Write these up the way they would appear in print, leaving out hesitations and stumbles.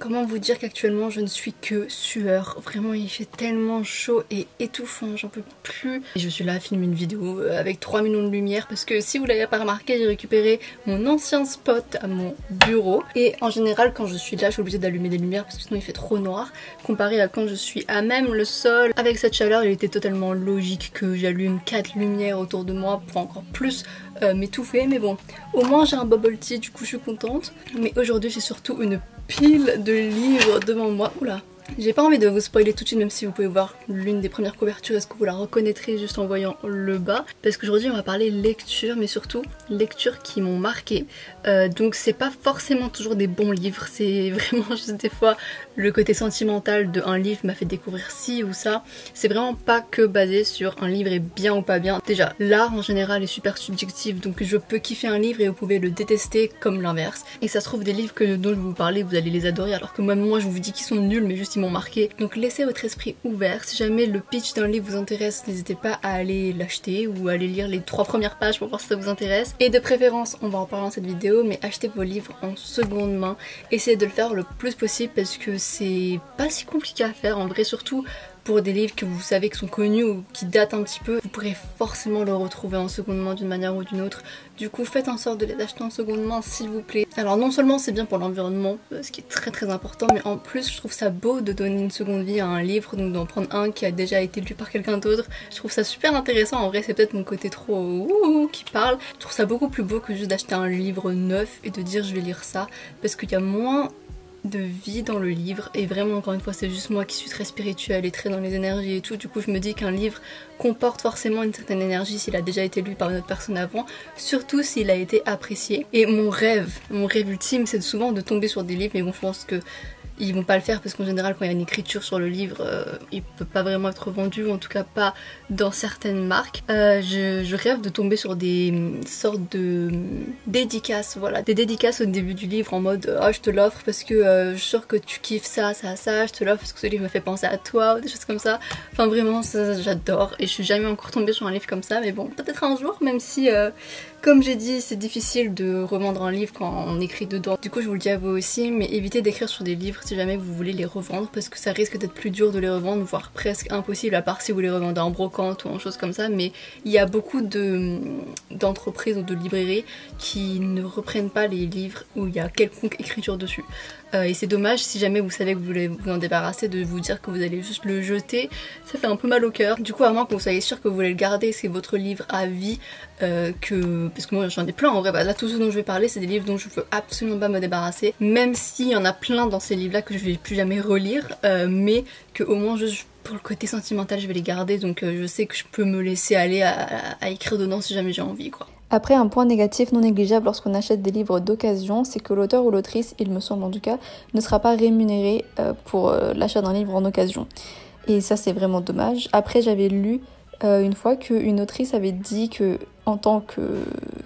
Comment vous dire qu'actuellement je ne suis que sueur. Vraiment il fait tellement chaud et étouffant, j'en peux plus. Et je suis là à filmer une vidéo avec 3 millions de lumière parce que si vous l'avez pas remarqué, j'ai récupéré mon ancien spot à mon bureau. Et en général quand je suis là je suis obligée d'allumer des lumières parce que sinon il fait trop noir. Comparé à quand je suis à même le sol, avec cette chaleur il était totalement logique que j'allume 4 lumières autour de moi pour encore plus m'étouffer. Mais bon, au moins j'ai un bubble tea, du coup je suis contente. Mais aujourd'hui j'ai surtout une pile de livres devant moi. Oula, j'ai pas envie de vous spoiler tout de suite, même si vous pouvez voir l'une des premières couvertures. Est-ce que vous la reconnaîtrez juste en voyant le bas? Parce qu'aujourd'hui on va parler lecture, mais surtout lectures qui m'ont marqué. Donc c'est pas forcément toujours des bons livres, c'est vraiment juste des fois le côté sentimental d'un livre m'a fait découvrir ci ou ça. C'est vraiment pas que basé sur un livre est bien ou pas bien. Déjà, l'art en général est super subjectif, donc je peux kiffer un livre et vous pouvez le détester comme l'inverse. Et ça se trouve des livres dont je vais vous parler, vous allez les adorer, alors que moi je vous dis qu'ils sont nuls, mais juste ils m'ont marqué. Donc laissez votre esprit ouvert. Si jamais le pitch d'un livre vous intéresse, n'hésitez pas à aller l'acheter ou à aller lire les 3 premières pages pour voir si ça vous intéresse. Et de préférence, on va en parler dans cette vidéo, mais achetez vos livres en seconde main. Essayez de le faire le plus possible parce que c'est pas si compliqué à faire en vrai, surtout pour des livres que vous savez qui sont connus ou qui datent un petit peu. Vous pourrez forcément le retrouver en seconde main d'une manière ou d'une autre. Du coup faites en sorte de les acheter en seconde main s'il vous plaît. Alors non seulement c'est bien pour l'environnement, ce qui est très important, mais en plus je trouve ça beau de donner une seconde vie à un livre, donc d'en prendre un qui a déjà été lu par quelqu'un d'autre. Je trouve ça super intéressant, en vrai c'est peut-être mon côté trop ouh qui parle. Je trouve ça beaucoup plus beau que juste d'acheter un livre neuf et de dire je vais lire ça, parce qu'il y a moins de vie dans le livre, et vraiment encore une fois c'est juste moi qui suis très spirituelle et très dans les énergies et tout. Du coup je me dis qu'un livre comporte forcément une certaine énergie s'il a déjà été lu par une autre personne avant, surtout s'il a été apprécié. Et mon rêve ultime c'est souvent de tomber sur des livres, mais bon je pense que ils vont pas le faire parce qu'en général quand il y a une écriture sur le livre il peut pas vraiment être vendu, ou en tout cas pas dans certaines marques. Je rêve de tomber sur des sortes de dédicaces, voilà, des dédicaces au début du livre en mode oh je te l'offre parce que je suis sûre que tu kiffes ça, je te l'offre parce que ce livre me fait penser à toi, ou des choses comme ça. Enfin vraiment ça j'adore, et je suis jamais encore tombée sur un livre comme ça, mais bon peut-être un jour, même si comme j'ai dit, c'est difficile de revendre un livre quand on écrit dedans. Du coup je vous le dis à vous aussi, mais évitez d'écrire sur des livres si jamais vous voulez les revendre, parce que ça risque d'être plus dur de les revendre, voire presque impossible, à part si vous les revendez en brocante ou en chose comme ça. Mais il y a beaucoup d'entreprises ou de librairies qui ne reprennent pas les livres où il y a quelconque écriture dessus. Et c'est dommage, si jamais vous savez que vous voulez vous en débarrasser, de vous dire que vous allez juste le jeter. Ça fait un peu mal au cœur. Du coup à moins que vous soyez sûr que vous voulez le garder, c'est votre livre à vie, parce que moi j'en ai plein en vrai. Bah, là tout ce dont je vais parler c'est des livres dont je veux absolument pas me débarrasser, même s'il y en a plein dans ces livres là que je vais plus jamais relire, mais que au moins juste pour le côté sentimental je vais les garder, donc je sais que je peux me laisser aller à écrire dedans si jamais j'ai envie quoi. Après, un point négatif non négligeable lorsqu'on achète des livres d'occasion, c'est que l'auteur ou l'autrice, il me semble en tout cas, ne sera pas rémunéré pour l'achat d'un livre en occasion. Et ça c'est vraiment dommage. Après j'avais lu une fois qu'une autrice avait dit que en tant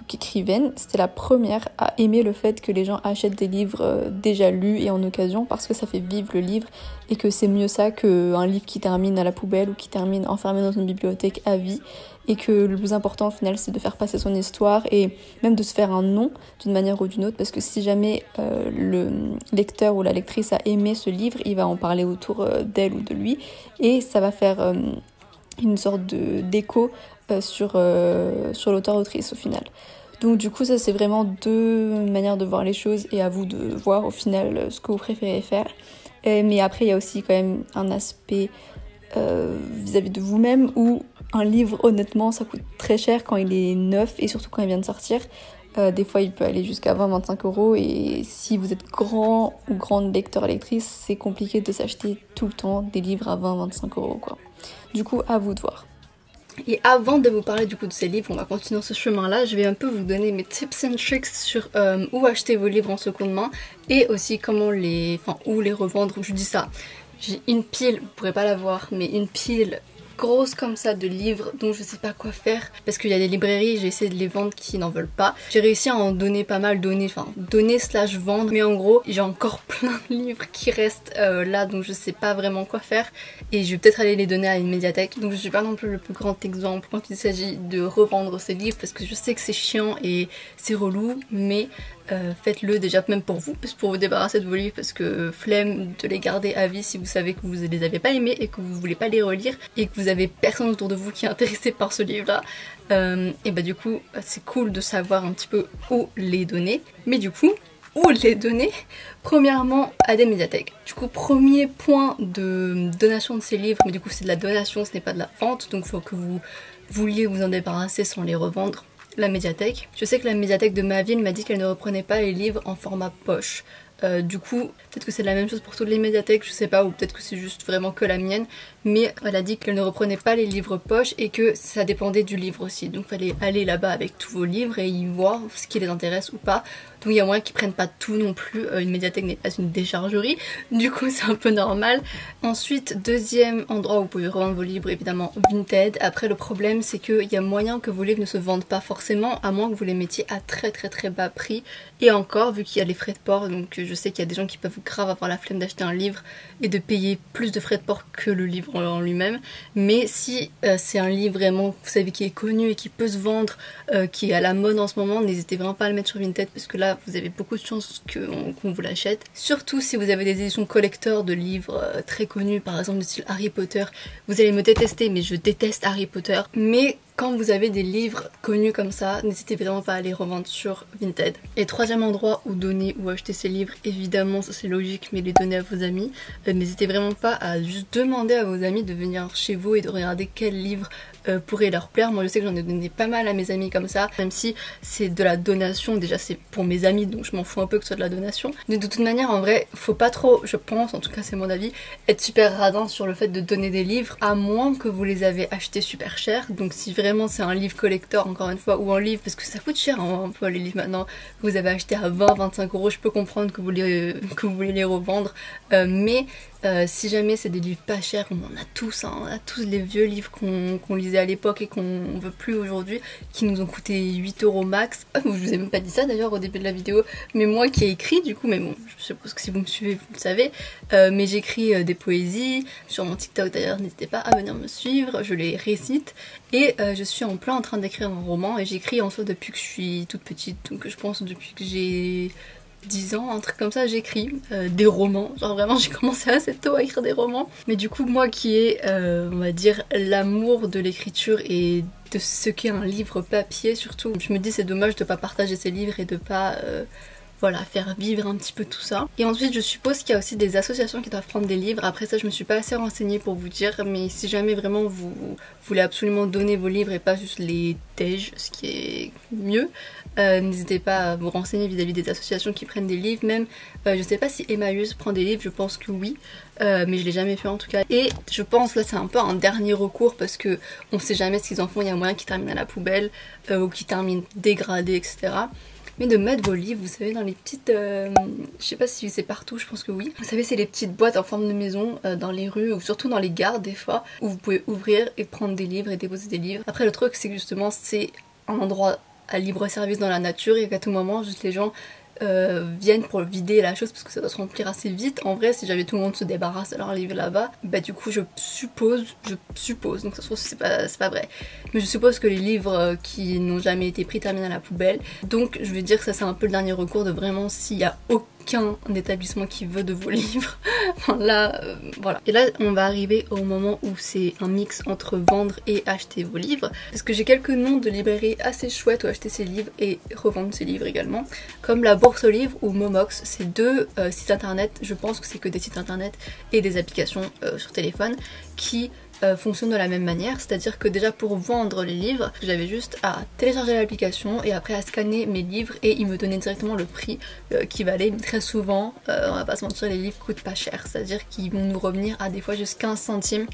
qu'écrivaine, c'était la première à aimer le fait que les gens achètent des livres déjà lus et en occasion, parce que ça fait vivre le livre et que c'est mieux ça qu'un livre qui termine à la poubelle ou qui termine enfermé dans une bibliothèque à vie, et que le plus important au final c'est de faire passer son histoire et même de se faire un nom d'une manière ou d'une autre, parce que si jamais le lecteur ou la lectrice a aimé ce livre, il va en parler autour d'elle ou de lui, et ça va faire une sorte d'écho sur l'auteur-autrice au final. Donc du coup ça c'est vraiment 2 manières de voir les choses, et à vous de voir au final ce que vous préférez faire. Mais après il y a aussi quand même un aspect vis-à-vis de vous-même, où un livre honnêtement ça coûte très cher quand il est neuf, et surtout quand il vient de sortir. Des fois il peut aller jusqu'à 20-25 €, et si vous êtes grand ou grande lecteur lectrice, c'est compliqué de s'acheter tout le temps des livres à 20-25 € quoi. Du coup à vous de voir. Et avant de vous parler du coup de ces livres, on va continuer ce chemin là, je vais un peu vous donner mes tips and tricks sur où acheter vos livres en seconde main, et aussi comment où les revendre. Je dis ça, j'ai une pile, vous pourrez pas la voir, mais une pile grosse comme ça de livres dont je sais pas quoi faire, parce qu'il y a des librairies, j'ai essayé de les vendre qui n'en veulent pas. J'ai réussi à en donner pas mal, donner slash vendre, mais en gros j'ai encore plein de livres qui restent là, donc je sais pas vraiment quoi faire, et je vais peut-être aller les donner à une médiathèque. Donc je suis pas non plus le plus grand exemple quand il s'agit de revendre ces livres, parce que je sais que c'est chiant et c'est relou, mais faites-le déjà même pour vous débarrasser de vos livres, parce que flemme de les garder à vie si vous savez que vous les avez pas aimés et que vous voulez pas les relire et que vous avez personne autour de vous qui est intéressé par ce livre là. Et bah du coup c'est cool de savoir un petit peu où les donner, mais du coup où les donner? Premièrement à des médiathèques. Du coup premier point de donation de ces livres, mais du coup c'est de la donation, ce n'est pas de la vente, donc il faut que vous vouliez vous en débarrasser sans les revendre. La médiathèque. Je sais que la médiathèque de ma ville m'a dit qu'elle ne reprenait pas les livres en format poche. Du coup, peut-être que c'est la même chose pour toutes les médiathèques, je sais pas, ou peut-être que c'est juste vraiment que la mienne, mais elle a dit qu'elle ne reprenait pas les livres poche et que ça dépendait du livre aussi. Donc fallait aller là-bas avec tous vos livres et y voir ce qui les intéresse ou pas. Donc il y a moyen qu'ils prennent pas tout non plus, une médiathèque n'est pas une déchargerie, du coup c'est un peu normal. Ensuite, deuxième endroit où vous pouvez revendre vos livres, évidemment Vinted. Après le problème c'est qu'il y a moyen que vos livres ne se vendent pas forcément, à moins que vous les mettiez à très bas prix. Et encore, vu qu'il y a les frais de port, donc je sais qu'il y a des gens qui peuvent grave avoir la flemme d'acheter un livre et de payer plus de frais de port que le livre en lui-même. Mais si c'est un livre vraiment, vous savez, qui est connu et qui peut se vendre, qui est à la mode en ce moment, n'hésitez vraiment pas à le mettre sur Vinted, parce que là vous avez beaucoup de chances qu'on vous l'achète. Surtout si vous avez des éditions collector de livres très connus, par exemple du style Harry Potter. Vous allez me détester, mais je déteste Harry Potter. Mais quand vous avez des livres connus comme ça, n'hésitez vraiment pas à les revendre sur Vinted. Et troisième endroit où donner ou acheter ces livres, évidemment ça c'est logique, mais les donner à vos amis. N'hésitez vraiment pas à juste demander à vos amis de venir chez vous et de regarder quel livre pourrait leur plaire. Moi je sais que j'en ai donné pas mal à mes amis comme ça, même si c'est de la donation, déjà c'est pour mes amis donc je m'en fous un peu que ce soit de la donation. Mais de toute manière en vrai faut pas trop, je pense, en tout cas c'est mon avis, être super radin sur le fait de donner des livres, à moins que vous les avez achetés super cher. Donc si vraiment c'est un livre collector encore une fois, ou un livre, parce que ça coûte cher hein, un peu les livres maintenant, que vous avez acheté à 20-25 euros, je peux comprendre que vous voulez les revendre, mais si jamais c'est des livres pas chers, on en a tous, hein, on a tous les vieux livres qu'on lisait à l'époque et qu'on veut plus aujourd'hui, qui nous ont coûté 8 euros max. Je vous ai même pas dit ça d'ailleurs au début de la vidéo, mais moi qui ai écrit du coup, mais bon, je suppose que si vous me suivez vous le savez, mais j'écris des poésies sur mon TikTok d'ailleurs, n'hésitez pas à venir me suivre, je les récite, et je suis en plein en train d'écrire un roman, et j'écris en soi depuis que je suis toute petite, donc je pense depuis que j'ai 10 ans, un truc comme ça, j'écris des romans, genre vraiment j'ai commencé assez tôt à écrire des romans. Mais du coup moi qui ai on va dire l'amour de l'écriture et de ce qu'est un livre papier surtout, je me dis c'est dommage de pas partager ces livres et de pas voilà, faire vivre un petit peu tout ça. Et ensuite je suppose qu'il y a aussi des associations qui doivent prendre des livres. Après ça je me suis pas assez renseignée pour vous dire, mais si jamais vraiment vous voulez absolument donner vos livres et pas juste les tèges, ce qui est mieux, n'hésitez pas à vous renseigner vis-à-vis des associations qui prennent des livres. Même je sais pas si Emmaüs prend des livres, je pense que oui, mais je l'ai jamais fait en tout cas. Et je pense là c'est un peu un dernier recours, parce que on sait jamais ce qu'ils en font, il y a moyen qu'ils terminent à la poubelle ou qu'ils terminent dégradés, etc. Mais de mettre vos livres, vous savez, dans les petites... je sais pas si c'est partout, je pense que oui. Vous savez, c'est les petites boîtes en forme de maison dans les rues, ou surtout dans les gares des fois, où vous pouvez ouvrir et prendre des livres et déposer des livres. Après le truc c'est que justement c'est un endroit à libre service dans la nature, et qu'à tout moment juste les gens viennent pour vider la chose, parce que ça doit se remplir assez vite. En vrai si jamais tout le monde se débarrasse de leurs livres là-bas, bah du coup je suppose, donc ça se trouve c'est pas vrai, mais je suppose que les livres qui n'ont jamais été pris terminent à la poubelle. Donc je vais dire que ça c'est un peu le dernier recours, de vraiment s'il y a aucun établissement qui veut de vos livres, là voilà. Et là on va arriver au moment où c'est un mix entre vendre et acheter vos livres, parce que j'ai quelques noms de librairies assez chouettes où acheter ses livres et revendre ses livres également, comme la Bourse aux livres ou Momox. C'est deux sites internet, je pense que c'est que des sites internet et des applications sur téléphone qui fonctionne de la même manière, c'est-à-dire que déjà pour vendre les livres, j'avais juste à télécharger l'application et après à scanner mes livres et il me donnait directement le prix qui valait. Mais très souvent, on va pas se mentir, les livres coûtent pas cher, c'est-à-dire qu'ils vont nous revenir à des fois juste 15 centimes.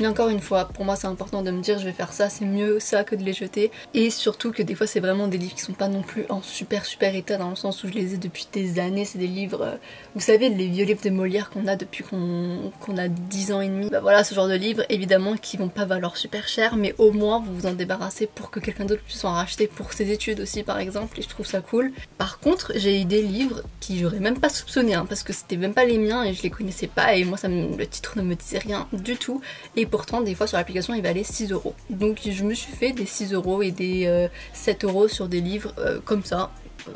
Mais encore une fois, pour moi c'est important de me dire je vais faire ça, c'est mieux ça que de les jeter. Et surtout que des fois c'est vraiment des livres qui sont pas non plus en super état, dans le sens où je les ai depuis des années. C'est des livres, vous savez, les vieux livres de Molière qu'on a depuis qu'on a 10 ans et demi. Bah voilà, ce genre de livres évidemment qui vont pas valoir super cher, mais au moins vous vous en débarrassez pour que quelqu'un d'autre puisse en racheter pour ses études aussi par exemple, et je trouve ça cool. Par contre j'ai eu des livres qui j'aurais même pas soupçonné hein, parce que c'était même pas les miens et je les connaissais pas, et moi le titre ne me disait rien du tout, et pourtant des fois sur l'application il valait 6 euros. Donc je me suis fait des 6 euros et des 7 euros sur des livres comme ça,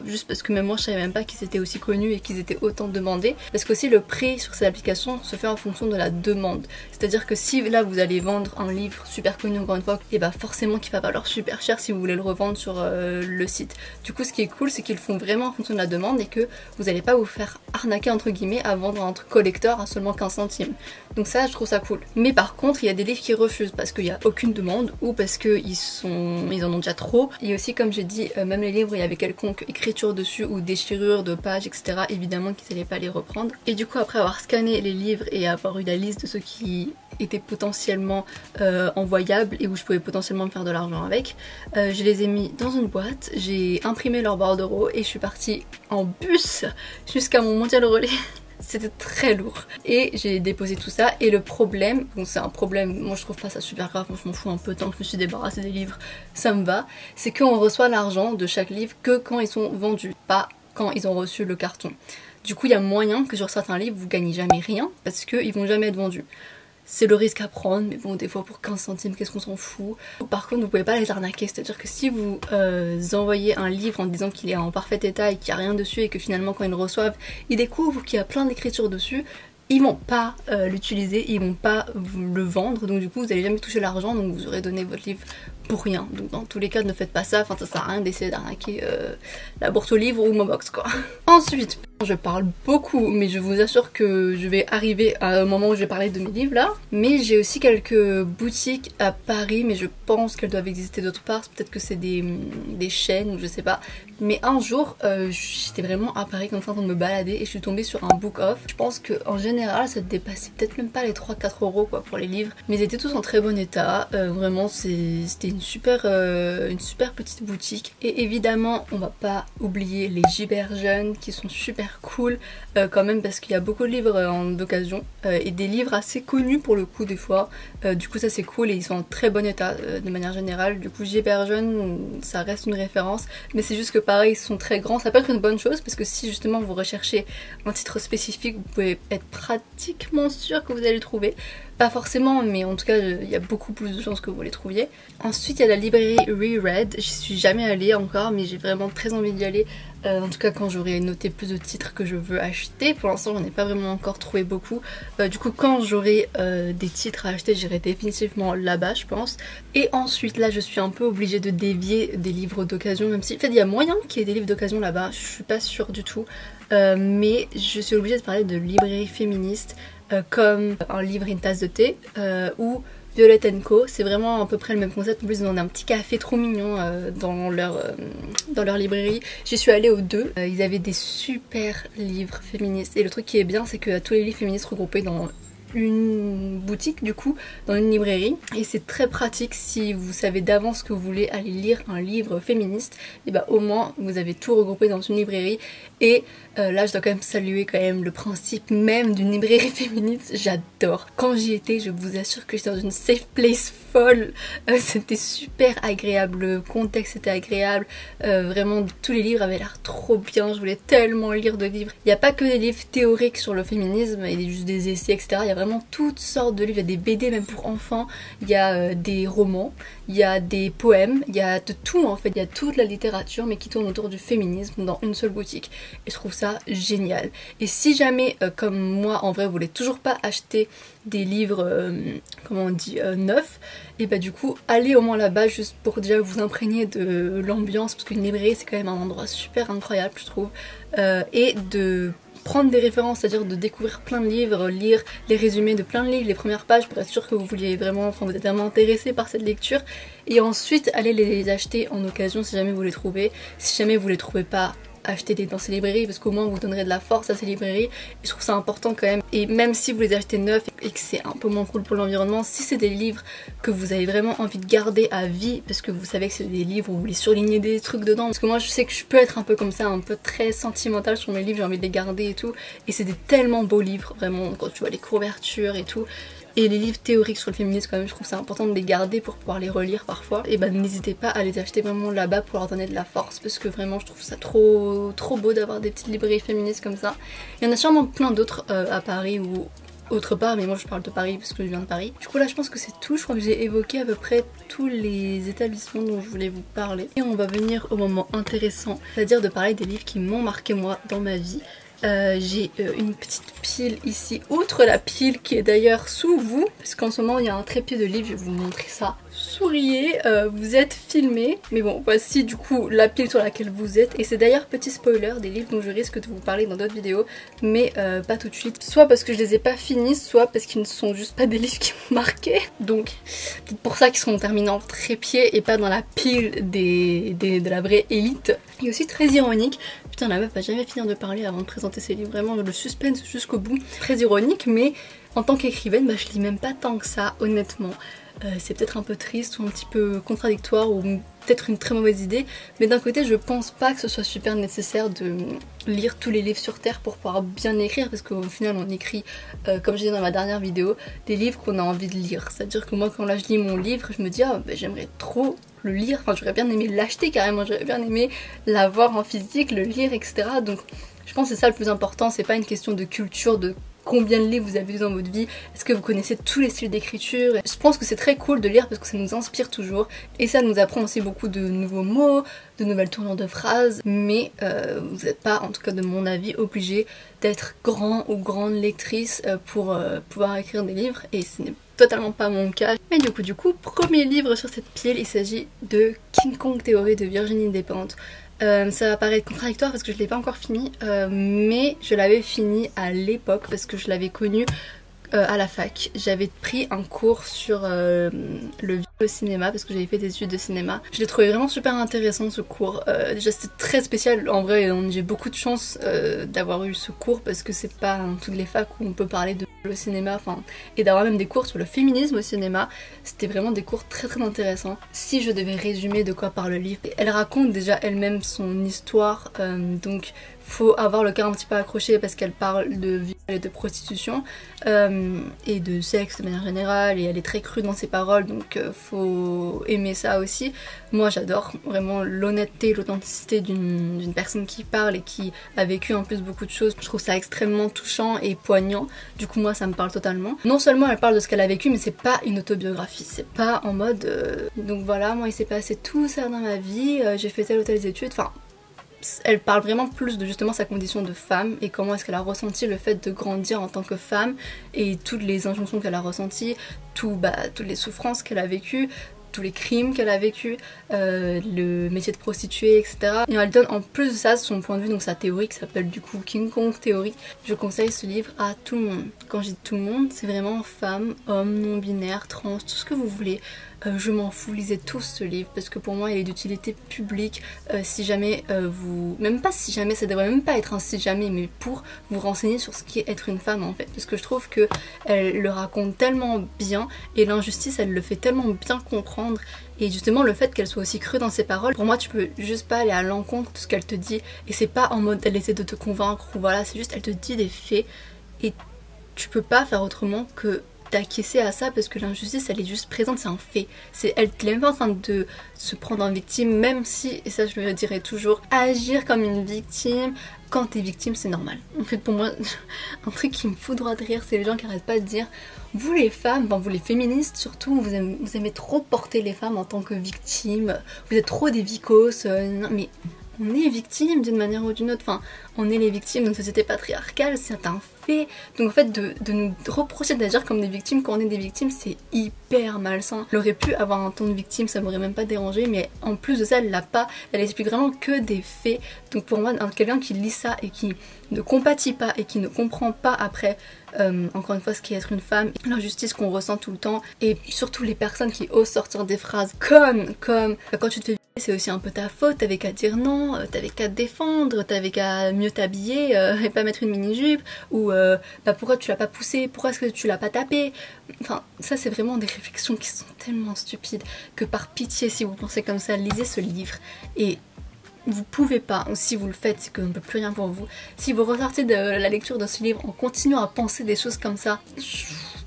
juste parce que même moi je savais même pas qu'ils étaient aussi connus et qu'ils étaient autant demandés, parce qu'aussi le prix sur ces applications se fait en fonction de la demande. C'est-à-dire que si là vous allez vendre un livre super connu encore une fois, et bah forcément qu'il va valoir super cher si vous voulez le revendre sur le site. Du coup ce qui est cool c'est qu'ils le font vraiment en fonction de la demande et que vous n'allez pas vous faire arnaquer entre guillemets à vendre un truc collector à seulement 15 centimes. Donc ça je trouve ça cool. Mais par contre il y a des livres qui refusent parce qu'il n'y a aucune demande ou parce qu'ils en ont déjà trop. Et aussi comme j'ai dit, même les livres où il y avait quelconque écriture dessus ou déchirure de pages etc, évidemment qu'ils n'allaient pas les reprendre. Et du coup après avoir scanné les livres et avoir eu la liste de ceux qui étaient potentiellement envoyables et où je pouvais potentiellement me faire de l'argent avec, je les ai mis dans une boîte, j'ai imprimé leur bordereau et je suis partie en bus jusqu'à mon mondial relais. C'était très lourd et j'ai déposé tout ça. Et le problème, bon c'est un problème, moi je trouve pas ça super grave, moi je m'en fous un peu tant que je me suis débarrassée des livres, ça me va, c'est qu'on reçoit l'argent de chaque livre que quand ils sont vendus, pas quand ils ont reçu le carton. Du coup il y a moyen que sur certains livres vous gagnez jamais rien parce qu'ils vont jamais être vendus. C'est le risque à prendre, mais bon des fois pour 15 centimes qu'est-ce qu'on s'en fout. Par contre vous pouvez pas les arnaquer, c'est à dire que si vous envoyez un livre en disant qu'il est en parfait état et qu'il n'y a rien dessus et que finalement quand ils le reçoivent ils découvrent qu'il y a plein d'écritures dessus, ils vont pas l'utiliser, ils vont pas le vendre, donc du coup vous allez jamais toucher l'argent, donc vous aurez donné votre livre pour rien. Donc dans tous les cas ne faites pas ça, enfin ça sert à rien d'essayer d'arnaquer la bourse aux livres ou Momox quoi. Ensuite, je parle beaucoup mais je vous assure que je vais arriver à un moment où je vais parler de mes livres là. Mais j'ai aussi quelques boutiques à Paris, mais je pense qu'elles doivent exister d'autre part, peut-être que c'est des chaînes ou je sais pas. Mais un jour j'étais vraiment à Paris comme ça en train de me balader et je suis tombée sur un book off. Je pense qu'en général ça dépassait peut-être même pas les 3-4 euros quoi pour les livres, mais ils étaient tous en très bon état, vraiment c'était une super petite boutique. Et évidemment on va pas oublier les Giberjeunes qui sont super cool quand même, parce qu'il y a beaucoup de livres d'occasion et des livres assez connus pour le coup des fois, du coup ça c'est cool et ils sont en très bon état de manière générale. Du coup Giberjeunes ça reste une référence, mais c'est juste que pareil ils sont très grands, ça peut être une bonne chose parce que si justement vous recherchez un titre spécifique vous pouvez être pratiquement sûr que vous allez le trouver. Pas forcément, mais en tout cas il y a beaucoup plus de chances que vous les trouviez. Ensuite il y a la librairie Reread, j'y suis jamais allée encore mais j'ai vraiment très envie d'y aller, en tout cas quand j'aurai noté plus de titres que je veux acheter. Pour l'instant j'en ai pas vraiment encore trouvé beaucoup, du coup quand j'aurai des titres à acheter j'irai définitivement là-bas je pense. Et ensuite là je suis un peu obligée de dévier des livres d'occasion, même si en fait il y a moyen qu'il y ait des livres d'occasion là-bas, je suis pas sûre du tout, mais je suis obligée de parler de librairies féministes comme un livre Une tasse de thé ou Violet & Co. C'est vraiment à peu près le même concept. En plus ils ont un petit café trop mignon dans leur librairie. J'y suis allée aux deux. Ils avaient des super livres féministes et le truc qui est bien c'est qu'il y a tous les livres féministes regroupés dans une boutique du coup, dans une librairie, et c'est très pratique si vous savez d'avance que vous voulez aller lire un livre féministe, et bah au moins vous avez tout regroupé dans une librairie. Et là je dois quand même saluer quand même le principe même d'une librairie féministe, j'adore. Quand j'y étais je vous assure que j'étais dans une safe place folle, c'était super agréable, le contexte était agréable, vraiment tous les livres avaient l'air trop bien, je voulais tellement lire de livres. Il n'y a pas que des livres théoriques sur le féminisme et juste des essais etc, il y a vraiment toutes sortes de livres, il y a des BD même pour enfants, il y a des romans, il y a des poèmes, il y a de tout en fait, il y a toute la littérature mais qui tourne autour du féminisme dans une seule boutique et je trouve ça génial. Et si jamais comme moi en vrai vous voulez toujours pas acheter des livres comment on dit neufs, et bah du coup allez au moins là-bas juste pour déjà vous imprégner de l'ambiance, parce qu'une librairie c'est quand même un endroit super incroyable je trouve, et de prendre des références, c'est-à-dire de découvrir plein de livres, lire les résumés de plein de livres, les premières pages pour être sûr que vous vouliez vraiment, enfin vous êtes vraiment intéressé par cette lecture, et ensuite allez les acheter en occasion si jamais vous les trouvez. Si jamais vous les trouvez pas, achetez-les dans ces librairies parce qu'au moins vous donnerez de la force à ces librairies, et je trouve ça important quand même. Et même si vous les achetez neufs et que c'est un peu moins cool pour l'environnement, si c'est des livres que vous avez vraiment envie de garder à vie parce que vous savez que c'est des livres où vous voulez surligner des trucs dedans, parce que moi je sais que je peux être un peu comme ça, un peu très sentimentale sur mes livres, j'ai envie de les garder et tout, et c'est des tellement beaux livres vraiment quand tu vois les couvertures et tout. Et les livres théoriques sur le féminisme quand même, je trouve ça important de les garder pour pouvoir les relire parfois. Et bah n'hésitez pas à les acheter vraiment là-bas pour leur donner de la force, parce que vraiment je trouve ça trop beau d'avoir des petites librairies féministes comme ça. Il y en a sûrement plein d'autres à Paris ou autre part, mais moi je parle de Paris parce que je viens de Paris. Du coup là je pense que c'est tout, je crois que j'ai évoqué à peu près tous les établissements dont je voulais vous parler. Et on va venir au moment intéressant, c'est-à-dire de parler des livres qui m'ont marqué moi dans ma vie. J'ai une petite pile ici, outre la pile qui est d'ailleurs sous vous, parce qu'en ce moment il y a un trépied de livres, je vais vous montrer ça. Souriez, vous êtes filmé, mais bon voici du coup la pile sur laquelle vous êtes, et c'est d'ailleurs petit spoiler des livres dont je risque de vous parler dans d'autres vidéos, mais pas tout de suite, soit parce que je les ai pas finis, soit parce qu'ils ne sont juste pas des livres qui m'ont marqué, donc c'est pour ça qu'ils seront terminés en trépied et pas dans la pile de la vraie élite. Et aussi très ironique, putain la meuf va jamais finir de parler avant de présenter ses livres, vraiment le suspense jusqu'au bout, très ironique, mais en tant qu'écrivaine, bah, je lis même pas tant que ça honnêtement. C'est peut-être un peu triste ou un petit peu contradictoire ou peut-être une très mauvaise idée, mais d'un côté je pense pas que ce soit super nécessaire de lire tous les livres sur terre pour pouvoir bien écrire, parce qu'au final on écrit, comme j'ai dit dans ma dernière vidéo, des livres qu'on a envie de lire. C'est à dire que moi quand là je lis mon livre, je me dis ah bah, j'aimerais trop le lire, enfin j'aurais bien aimé l'acheter carrément, j'aurais bien aimé l'avoir en physique, le lire, etc. Donc je pense que c'est ça le plus important, c'est pas une question de culture, de combien de livres vous avez lu dans votre vie, est-ce que vous connaissez tous les styles d'écriture. Je pense que c'est très cool de lire parce que ça nous inspire toujours et ça nous apprend aussi beaucoup de nouveaux mots, de nouvelles tournures de phrases, mais vous n'êtes pas, en tout cas de mon avis, obligé d'être grand ou grande lectrice pour pouvoir écrire des livres, et ce n'est totalement pas mon cas. Mais du coup, premier livre sur cette pile, il s'agit de King Kong Theory de Virginie Despentes. Ça va paraître contradictoire parce que je l'ai pas encore fini, mais je l'avais fini à l'époque parce que je l'avais connu à la fac. J'avais pris un cours sur le cinéma parce que j'avais fait des études de cinéma. Je l'ai trouvé vraiment super intéressant ce cours. Déjà c'était très spécial en vrai, j'ai beaucoup de chance d'avoir eu ce cours parce que c'est pas dans toutes les facs où on peut parler de le cinéma, enfin, et d'avoir même des cours sur le féminisme au cinéma. C'était vraiment des cours très très intéressants. Si je devais résumer de quoi parle le livre, elle raconte déjà elle-même son histoire, donc faut avoir le cœur un petit peu accroché parce qu'elle parle de viol et de prostitution et de sexe de manière générale, et elle est très crue dans ses paroles, donc faut aimer ça aussi. Moi j'adore vraiment l'honnêteté, l'authenticité d'une personne qui parle et qui a vécu en plus beaucoup de choses. Je trouve ça extrêmement touchant et poignant, du coup moi ça me parle totalement. Non seulement elle parle de ce qu'elle a vécu, mais c'est pas une autobiographie, c'est pas en mode donc voilà, moi il s'est passé tout ça dans ma vie, j'ai fait telle ou telle étude, enfin elle parle vraiment plus de justement sa condition de femme et comment est-ce qu'elle a ressenti le fait de grandir en tant que femme et toutes les injonctions qu'elle a ressenties, toutes les souffrances qu'elle a vécues, tous les crimes qu'elle a vécu, le métier de prostituée, etc. Et elle donne en plus de ça son point de vue, donc sa théorie qui s'appelle du coup King Kong Theory. Je conseille ce livre à tout le monde. Quand je dis tout le monde, c'est vraiment femme, homme, non-binaire, trans, tout ce que vous voulez. Je m'en fous, lisez tous ce livre parce que pour moi il est d'utilité publique. Si jamais vous... Même pas si jamais, ça devrait même pas être un si jamais, mais pour vous renseigner sur ce qu'est être une femme en fait. Parce que je trouve que elle le raconte tellement bien et l'injustice elle le fait tellement bien comprendre. Et justement le fait qu'elle soit aussi crue dans ses paroles, pour moi tu peux juste pas aller à l'encontre de ce qu'elle te dit. Et c'est pas en mode elle essaie de te convaincre ou voilà, c'est juste elle te dit des faits et tu peux pas faire autrement que d'acquiescer à ça parce que l'injustice elle est juste présente, c'est un fait. Elle est même pas en train de se prendre en victime, même si, et ça je le dirais toujours, agir comme une victime quand t'es victime c'est normal. En fait pour moi un truc qui me fout droit de rire, c'est les gens qui arrêtent pas de dire vous les femmes, enfin vous les féministes surtout, vous aimez trop porter les femmes en tant que victimes, vous êtes trop des vicos, non mais on est victime d'une manière ou d'une autre, enfin on est les victimes d'une société patriarcale, c'est un fait. Donc en fait de nous reprocher d'agir comme des victimes quand on est des victimes c'est hyper malsain. Elle aurait pu avoir un ton de victime, ça m'aurait même pas dérangé, mais en plus de ça elle l'a pas, elle explique vraiment que des faits. Donc pour moi quelqu'un qui lit ça et qui ne compatit pas et qui ne comprend pas après encore une fois ce qu'est être une femme, l'injustice qu'on ressent tout le temps, et surtout les personnes qui osent sortir des phrases comme quand tu te fais c'est aussi un peu ta faute, t'avais qu'à dire non, t'avais qu'à te défendre, t'avais qu'à mieux t'habiller et pas mettre une mini-jupe, ou pourquoi tu l'as pas poussé, pourquoi est-ce que tu l'as pas tapé. Enfin ça c'est vraiment des réflexions qui sont tellement stupides que par pitié si vous pensez comme ça, lisez ce livre. Et vous pouvez pas, ou si vous le faites c'est qu'on ne peut plus rien pour vous, si vous ressortez de la lecture de ce livre en continuant à penser des choses comme ça,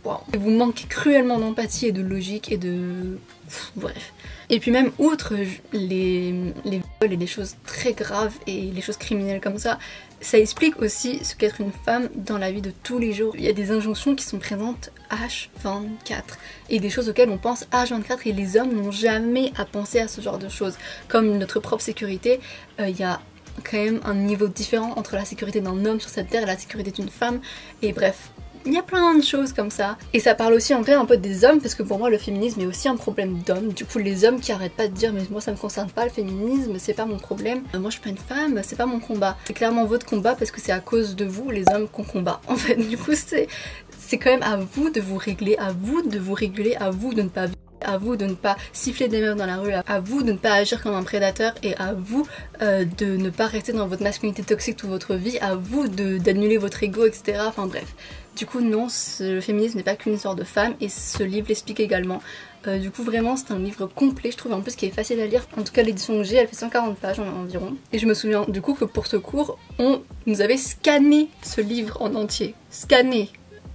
wow. Et vous manquez cruellement d'empathie et de logique et de... bref. Et puis même outre les viols et les choses très graves et les choses criminelles comme ça, Ça explique aussi ce qu'être une femme dans la vie de tous les jours. Il y a des injonctions qui sont présentes H24 et des choses auxquelles on pense H24 et les hommes n'ont jamais à penser à ce genre de choses. Comme notre propre sécurité, il y a quand même un niveau différent entre la sécurité d'un homme sur cette terre et la sécurité d'une femme. Et bref, il y a plein de choses comme ça. Et ça parle aussi en vrai un peu des hommes, parce que pour moi le féminisme est aussi un problème d'hommes. Du coup les hommes qui arrêtent pas de dire mais moi ça me concerne pas le féminisme, c'est pas mon problème, moi je suis pas une femme, c'est pas mon combat. C'est clairement votre combat parce que c'est à cause de vous les hommes qu'on combat. En fait du coup c'est quand même à vous de vous régler, à vous de vous réguler, à vous de ne pas à vous de ne pas siffler des meufs dans la rue, à vous de ne pas agir comme un prédateur et à vous de ne pas rester dans votre masculinité toxique toute votre vie, à vous d'annuler votre ego, etc. Enfin bref. Du coup non, le féminisme n'est pas qu'une histoire de femmes et ce livre l'explique également. Du coup vraiment c'est un livre complet je trouve, en plus qui est facile à lire. En tout cas l'édition que j'ai elle fait 140 pages environ. Et je me souviens du coup que pour ce cours on nous avait scanné ce livre en entier. Scanné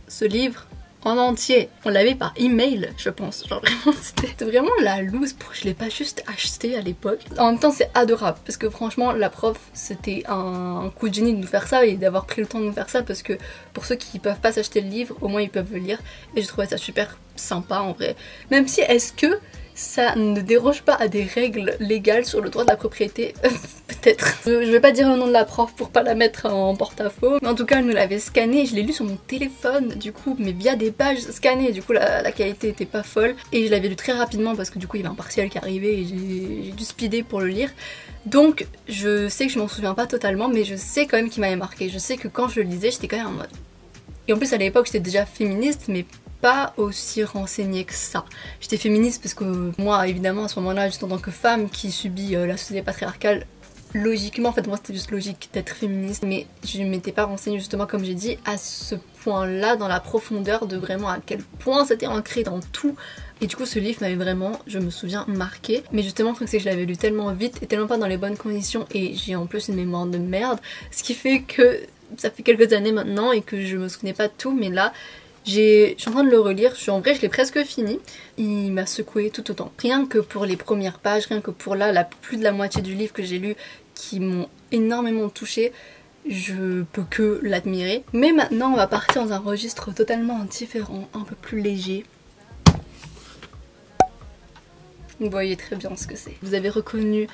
ce livre en entier. On l'avait par email, je pense. Genre vraiment, c'était vraiment la loose. Je l'ai pas juste acheté à l'époque. En même temps, c'est adorable parce que franchement, la prof, c'était un coup de génie de nous faire ça et d'avoir pris le temps de nous faire ça parce que pour ceux qui peuvent pas s'acheter le livre, au moins ils peuvent le lire. Et je trouvais ça super sympa en vrai. Même si, est-ce que ça ne déroge pas à des règles légales sur le droit de la propriété? Peut-être. Je vais pas dire le nom de la prof pour pas la mettre en porte-à-faux. Mais en tout cas, elle nous l'avait scanné. Je l'ai lu sur mon téléphone, du coup, mais via des pages scannées. Du coup, la qualité était pas folle. Et je l'avais lu très rapidement parce que du coup, il y avait un partiel qui arrivait et j'ai dû speeder pour le lire. Donc, je sais que je m'en souviens pas totalement, mais je sais quand même qu'il m'avait marqué. Je sais que quand je le lisais, j'étais quand même en mode... Et en plus, à l'époque, j'étais déjà féministe, mais pas aussi renseignée que ça. J'étais féministe parce que moi, évidemment, à ce moment-là, juste en tant que femme qui subit la société patriarcale, logiquement, en fait, moi, c'était juste logique d'être féministe, mais je ne m'étais pas renseignée, justement, comme j'ai dit, à ce point-là, dans la profondeur de vraiment à quel point c'était ancré dans tout. Et du coup, ce livre m'avait vraiment, je me souviens, marqué. Mais justement, le truc, c'est que je l'avais lu tellement vite et tellement pas dans les bonnes conditions, et j'ai en plus une mémoire de merde, ce qui fait que ça fait quelques années maintenant et que je me souvenais pas de tout, mais là, je suis en train de le relire, en vrai je l'ai presque fini. Il m'a secoué tout autant. Rien que pour les premières pages, rien que pour là, plus de la moitié du livre que j'ai lu qui m'ont énormément touchée, je peux que l'admirer. Mais maintenant on va partir dans un registre totalement différent, un peu plus léger. Vous voyez très bien ce que c'est. Vous avez reconnu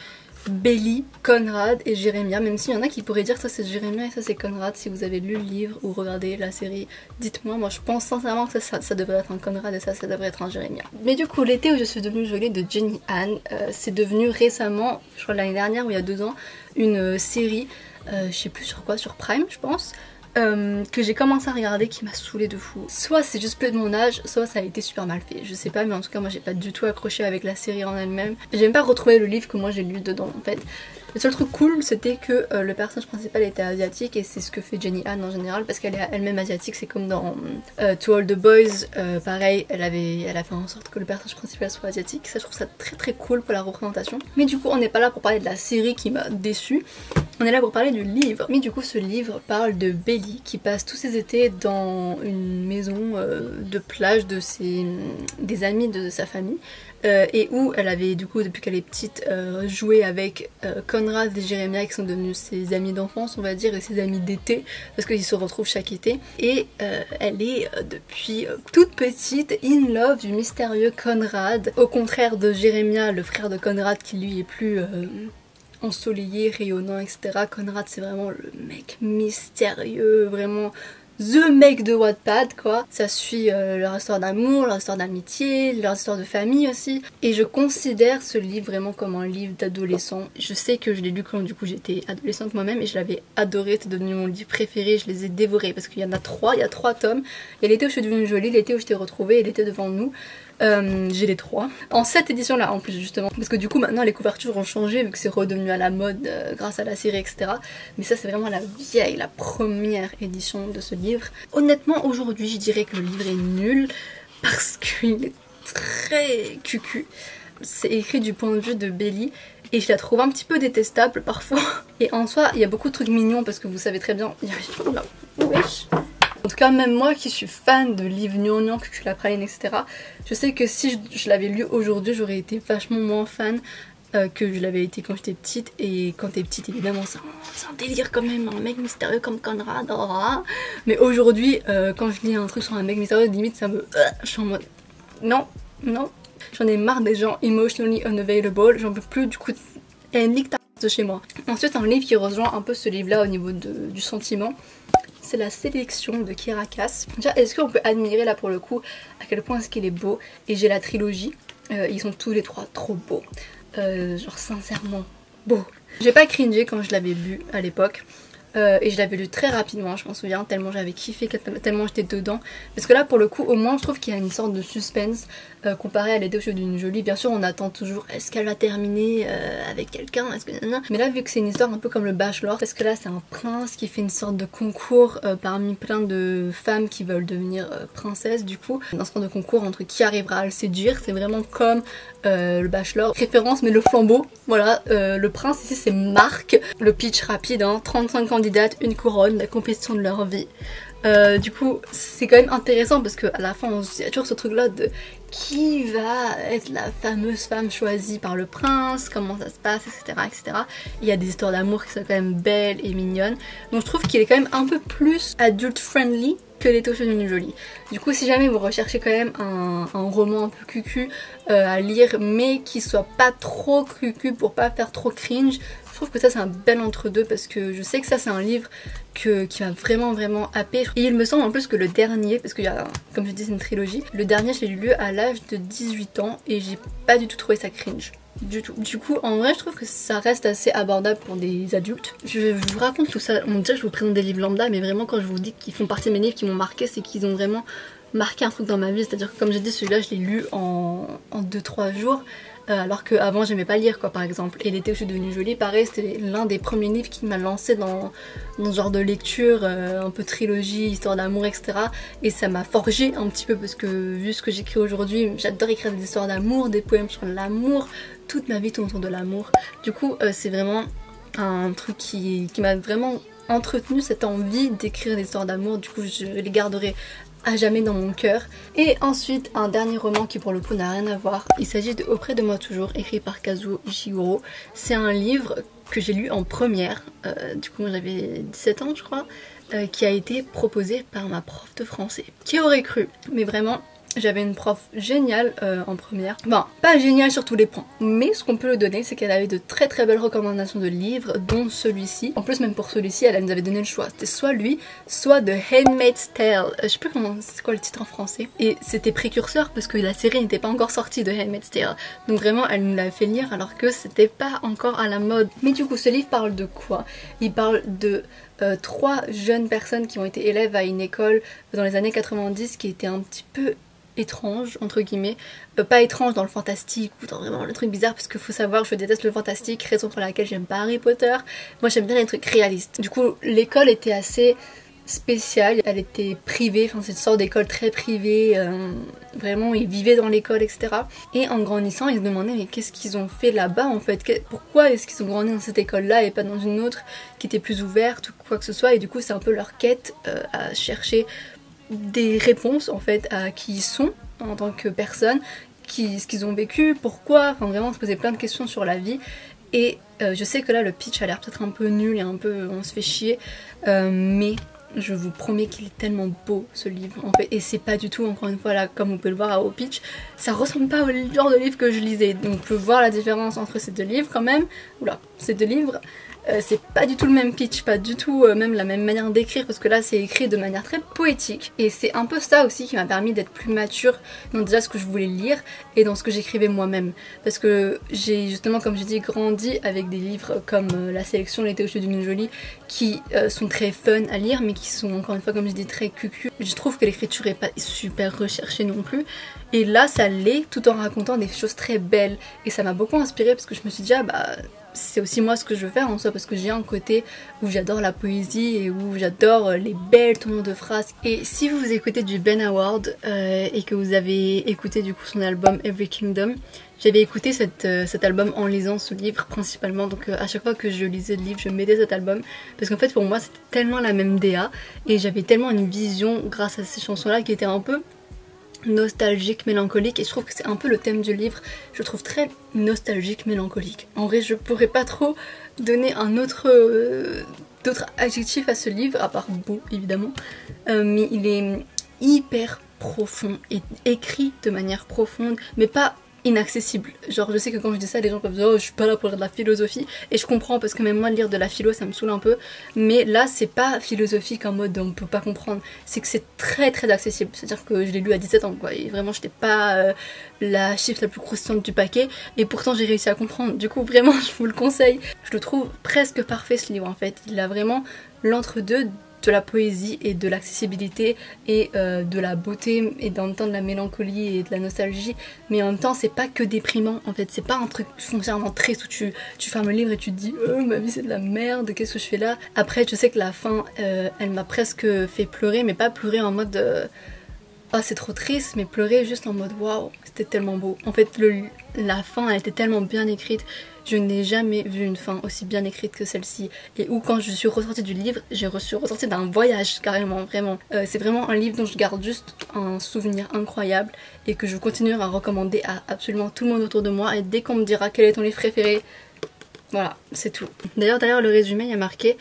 Belly, Conrad et Jérémia, même s'il y en a qui pourraient dire que ça c'est Jérémia et ça c'est Conrad. Si vous avez lu le livre ou regardé la série, dites-moi. Moi je pense sincèrement que ça devrait être un Conrad et ça devrait être un Jérémia. Mais du coup l'été où je suis devenue jolie de Jenny Han, c'est devenu récemment, je crois l'année dernière ou il y a 2 ans, une série, je sais plus sur quoi, sur Prime je pense, que j'ai commencé à regarder qui m'a saoulée de fou. Soit c'est juste plus de mon âge, soit ça a été super mal fait, je sais pas, mais en tout cas moi j'ai pas du tout accroché avec la série en elle-même. J'ai même pas retrouvé le livre que moi j'ai lu dedans en fait. Le seul truc cool c'était que le personnage principal était asiatique et c'est ce que fait Jenny Han en général parce qu'elle est elle-même asiatique. C'est comme dans To All the Boys, pareil, elle a fait en sorte que le personnage principal soit asiatique. Ça je trouve ça très très cool pour la représentation. Mais du coup on n'est pas là pour parler de la série qui m'a déçue, on est là pour parler du livre. Mais du coup ce livre parle de Belly qui passe tous ses étés dans une maison de plage des amis de sa famille. Et où elle avait du coup depuis qu'elle est petite joué avec Conrad et Jérémia qui sont devenus ses amis d'enfance on va dire et ses amis d'été parce qu'ils se retrouvent chaque été et elle est depuis toute petite in love du mystérieux Conrad, au contraire de Jérémia, le frère de Conrad qui lui est plus ensoleillé, rayonnant, etc. Conrad c'est vraiment le mec mystérieux, vraiment the mec de Wattpad quoi. Ça suit leur histoire d'amour, leur histoire d'amitié, leur histoire de famille aussi. Et je considère ce livre vraiment comme un livre d'adolescent. Je sais que je l'ai lu quand du coup j'étais adolescente moi-même et je l'avais adoré, c'était devenu mon livre préféré, je les ai dévorés parce qu'il y en a 3, il y a 3 tomes. Il y a l'été où je suis devenue jolie, l'été où je t'ai retrouvée et l'été devant nous. J'ai les 3 en cette édition là en plus justement parce que du coup maintenant les couvertures ont changé vu que c'est redevenu à la mode grâce à la série etc, mais ça c'est vraiment la vieille, la première édition de ce livre. Honnêtement aujourd'hui je dirais que le livre est nul parce qu'il est très cucu. C'est écrit du point de vue de Belly et je la trouve un petit peu détestable parfois et en soi il y a beaucoup de trucs mignons parce que vous savez très bien wesh. En tout cas même moi qui suis fan de livres gnangnan, cuculapraline etc, je sais que si je l'avais lu aujourd'hui j'aurais été vachement moins fan que je l'avais été quand j'étais petite. Et quand t'es petite, évidemment, c'est un délire quand même, un mec mystérieux comme Conrad. Oh. Mais aujourd'hui, quand je lis un truc sur un mec mystérieux, limite ça me... je suis en mode... Non, non. J'en ai marre des gens emotionally unavailable, j'en peux plus, du coup, elle nique ta de chez moi. Ensuite, un livre qui rejoint un peu ce livre-là au niveau du sentiment, c'est La Sélection de Kiera Cass. Déjà, est-ce qu'on peut admirer là pour le coup à quel point est-ce qu'il est beau? Et j'ai la trilogie, ils sont tous les trois trop beaux. Genre sincèrement beaux. J'ai pas cringé quand je l'avais lu à l'époque. Et je l'avais lu très rapidement, je m'en souviens, tellement j'avais kiffé, tellement j'étais dedans. Parce que là, pour le coup, au moins, je trouve qu'il y a une sorte de suspense comparé à L'été aux yeux d'une jolie. Bien sûr, on attend toujours, est-ce qu'elle va terminer avec quelqu'un, est-ce que... Mais là, vu que c'est une histoire un peu comme le Bachelor, parce que là, c'est un prince qui fait une sorte de concours parmi plein de femmes qui veulent devenir princesses, du coup, dans ce genre de concours entre qui arrivera à le séduire, c'est vraiment comme le Bachelor. Référence, mais le flambeau, voilà, le prince ici, c'est Marc. Le pitch rapide, hein, 35 candidates, une couronne, la compétition de leur vie. Du coup, c'est quand même intéressant parce qu'à la fin, il y a toujours ce truc là de qui va être la fameuse femme choisie par le prince, comment ça se passe, etc. etc. Il y a des histoires d'amour qui sont quand même belles et mignonnes. Donc je trouve qu'il est quand même un peu plus adulte friendly que L'été aux yeux d'une jolie. Du coup, si jamais vous recherchez quand même un roman un peu cucu à lire, mais qui soit pas trop cucu pour pas faire trop cringe, je trouve que ça c'est un bel entre-deux parce que je sais que ça c'est un livre qui m'a vraiment happé. Et il me semble en plus que le dernier, parce qu'il y a, comme je dis, c'est une trilogie, le dernier je l'ai lu à l'âge de 18 ans et j'ai pas du tout trouvé ça cringe. Du tout. Du coup, en vrai, je trouve que ça reste assez abordable pour des adultes. Je vous raconte tout ça. On dirait que je vous présente des livres lambda, mais vraiment, quand je vous dis qu'ils font partie de mes livres qui m'ont marqué, c'est qu'ils ont vraiment marqué un truc dans ma vie. C'est-à-dire que, comme j'ai dit, celui-là, je l'ai lu en 2-3 jours. Alors qu'avant, j'aimais pas lire, quoi, par exemple. Et L'été où je suis devenue jolie, pareil, c'était l'un des premiers livres qui m'a lancé dans ce genre de lecture, un peu trilogie, histoire d'amour, etc. Et ça m'a forgé un petit peu parce que, vu ce que j'écris aujourd'hui, j'adore écrire des histoires d'amour, des poèmes sur l'amour. Toute ma vie tourne autour de l'amour. Du coup, c'est vraiment un truc qui m'a vraiment entretenu cette envie d'écrire des histoires d'amour. Du coup, je les garderai à jamais dans mon cœur. Et ensuite, un dernier roman qui pour le coup n'a rien à voir. Il s'agit de Auprès de moi toujours, écrit par Kazuo Ishiguro. C'est un livre que j'ai lu en première, du coup j'avais 17 ans je crois, qui a été proposé par ma prof de français. Qui aurait cru? Mais vraiment, j'avais une prof géniale en première. Bon, pas géniale sur tous les points, mais ce qu'on peut lui donner, c'est qu'elle avait de très belles recommandations de livres, dont celui-ci. En plus, même pour celui-ci, elle nous avait donné le choix. C'était soit lui, soit The Handmaid's Tale. Je sais plus comment, c'est quoi le titre en français. Et c'était précurseur parce que la série n'était pas encore sortie de Handmaid's Tale. Donc vraiment, elle nous l'a fait lire alors que c'était pas encore à la mode. Mais du coup, ce livre parle de quoi? Il parle de 3 jeunes personnes qui ont été élèves à une école dans les années 90 qui était un petit peu étrange entre guillemets, pas étrange dans le fantastique ou dans vraiment le truc bizarre parce qu'il faut savoir je déteste le fantastique, raison pour laquelle j'aime pas Harry Potter. Moi j'aime bien les trucs réalistes. Du coup l'école était assez spéciale, elle était privée, enfin c'est une sorte d'école très privée, vraiment ils vivaient dans l'école etc. Et en grandissant ils se demandaient mais qu'est-ce qu'ils ont fait là-bas en fait, pourquoi est-ce qu'ils ont grandi dans cette école là et pas dans une autre qui était plus ouverte ou quoi que ce soit. Et du coup c'est un peu leur quête à chercher des réponses en fait à qui ils sont en tant que personne, ce qu'ils ont vécu, pourquoi, enfin vraiment se poser plein de questions sur la vie. Et je sais que là le pitch a l'air peut-être un peu nul et un peu on se fait chier, mais je vous promets qu'il est tellement beau ce livre en fait. Et c'est pas du tout, encore une fois là comme vous pouvez le voir au pitch, ça ressemble pas au genre de livre que je lisais. Donc on peut voir la différence entre ces deux livres quand même. Oula, ces deux livres. C'est pas du tout le même pitch, pas du tout même la même manière d'écrire parce que là c'est écrit de manière très poétique et c'est un peu ça aussi qui m'a permis d'être plus mature dans déjà ce que je voulais lire et dans ce que j'écrivais moi-même parce que j'ai justement comme j'ai dit grandi avec des livres comme La Sélection, L'été aux yeux d'une jolie qui sont très fun à lire mais qui sont encore une fois comme je dis très cucu. Je trouve que l'écriture est pas super recherchée non plus et là ça l'est tout en racontant des choses très belles et ça m'a beaucoup inspirée parce que je me suis dit ah bah c'est aussi moi ce que je veux faire en soi parce que j'ai un côté où j'adore la poésie et où j'adore les belles tournures de phrases. Et si vous écoutez du Ben Howard et que vous avez écouté du coup son album Every Kingdom, j'avais écouté cet album en lisant ce livre principalement, donc à chaque fois que je lisais le livre je mettais cet album parce qu'en fait pour moi c'était tellement la même DA et j'avais tellement une vision grâce à ces chansons là qui étaient un peu nostalgique, mélancolique, et je trouve que c'est un peu le thème du livre. Je le trouve très nostalgique, mélancolique. En vrai, je pourrais pas trop donner un autre d'autres adjectifs à ce livre, à part beau évidemment, mais il est hyper profond et écrit de manière profonde, mais pas inaccessible. Genre je sais que quand je dis ça, les gens peuvent dire oh je suis pas là pour lire de la philosophie, et je comprends parce que même moi lire de la philo ça me saoule un peu, mais là c'est pas philosophique en mode on peut pas comprendre, c'est que c'est très très accessible, c'est à dire que je l'ai lu à 17 ans quoi, et vraiment j'étais pas la chiffre la plus croustillante du paquet, et pourtant j'ai réussi à comprendre, du coup vraiment je vous le conseille. Je le trouve presque parfait ce livre en fait, il a vraiment l'entre-deux de la poésie et de l'accessibilité et de la beauté et en même temps de la mélancolie et de la nostalgie, mais en même temps c'est pas que déprimant en fait, c'est pas un truc foncièrement triste où tu fermes le livre et tu te dis oh ma vie c'est de la merde, qu'est-ce que je fais là. Après je sais que la fin elle m'a presque fait pleurer, mais pas pleurer en mode oh c'est trop triste, mais pleurer juste en mode waouh c'était tellement beau. En fait la fin elle était tellement bien écrite, je n'ai jamais vu une fin aussi bien écrite que celle-ci, et où quand je suis ressortie du livre, suis ressortie d'un voyage carrément, vraiment. C'est vraiment un livre dont je garde juste un souvenir incroyable et que je continuerai à recommander à absolument tout le monde autour de moi, et dès qu'on me dira quel est ton livre préféré, voilà, c'est tout. D'ailleurs derrière le résumé il y a marqué